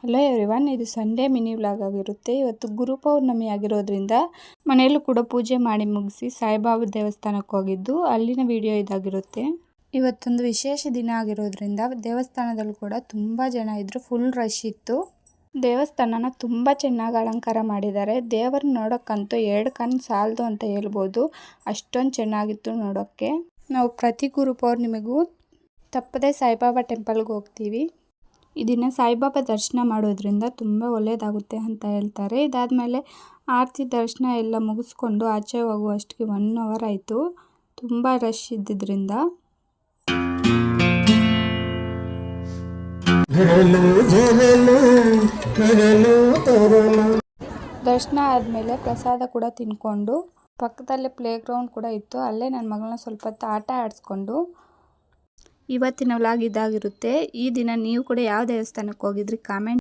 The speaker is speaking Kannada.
ಹಲೋ ಎವ್ರಿವನ್, ಇದು ಸಂಡೇ ಮಿನಿ ವ್ಲಾಗ್ ಆಗಿರುತ್ತೆ. ಇವತ್ತು ಗುರು ಪೌರ್ಣಮಿ ಆಗಿರೋದ್ರಿಂದ ಮನೆಯಲ್ಲೂ ಕೂಡ ಪೂಜೆ ಮಾಡಿ ಮುಗಿಸಿ ಸಾಯಿಬಾಬಾ ದೇವಸ್ಥಾನಕ್ಕೆ ಹೋಗಿದ್ದು ಅಲ್ಲಿನ ವಿಡಿಯೋ ಇದಾಗಿರುತ್ತೆ. ಇವತ್ತೊಂದು ವಿಶೇಷ ದಿನ ಆಗಿರೋದ್ರಿಂದ ದೇವಸ್ಥಾನದಲ್ಲೂ ಕೂಡ ತುಂಬ ಜನ ಇದ್ರು, ಫುಲ್ ರಶ್ ಇತ್ತು. ದೇವಸ್ಥಾನನ ತುಂಬ ಚೆನ್ನಾಗಿ ಅಲಂಕಾರ ಮಾಡಿದ್ದಾರೆ. ದೇವರನ್ನ ನೋಡೋಕ್ಕಂತೂ 2 ಕಣ್ಣು ಸಾಲದು ಅಂತ ಹೇಳ್ಬೋದು, ಅಷ್ಟೊಂದು ಚೆನ್ನಾಗಿತ್ತು ನೋಡೋಕ್ಕೆ. ನಾವು ಪ್ರತಿ ಗುರು ಪೌರ್ಣಿಮೆಗೂ ತಪ್ಪದೆ ಸಾಯಿಬಾಬಾ ಟೆಂಪಲ್ಗೆ ಹೋಗ್ತೀವಿ. ಈ ದಿನ ಸಾಯಿಬಾಬಾ ದರ್ಶನ ಮಾಡೋದ್ರಿಂದ ತುಂಬ ಒಳ್ಳೆಯದಾಗುತ್ತೆ ಅಂತ ಹೇಳ್ತಾರೆ. ಇದಾದಮೇಲೆ ಆರತಿ ದರ್ಶನ ಎಲ್ಲ ಮುಗಿಸ್ಕೊಂಡು ಆಚೆ ಹೋಗುವಷ್ಟಿಗೆ 1 hour ಆಯಿತು, ತುಂಬ ರಶ್ ಇದ್ದಿದ್ದರಿಂದ. ದರ್ಶನ ಆದಮೇಲೆ ಪ್ರಸಾದ ಕೂಡ ತಿನ್ಕೊಂಡು ಪಕ್ಕದಲ್ಲೇ ಪ್ಲೇ ಗ್ರೌಂಡ್ ಕೂಡ ಇತ್ತು, ಅಲ್ಲೇ ನನ್ನ ಮಗಳನ್ನ ಸ್ವಲ್ಪ ಹೊತ್ತು ಆಟ ಆಡಿಸ್ಕೊಂಡು ಇವತ್ತಿನ ವ್ಲಾಗ್ ಇದಾಗಿರುತ್ತೆ. ಈ ದಿನ ನೀವು ಕೂಡ ಯಾವ ದೇವಸ್ಥಾನಕ್ಕೆ ಹೋಗಿದ್ರಿ ಕಾಮೆಂಟ್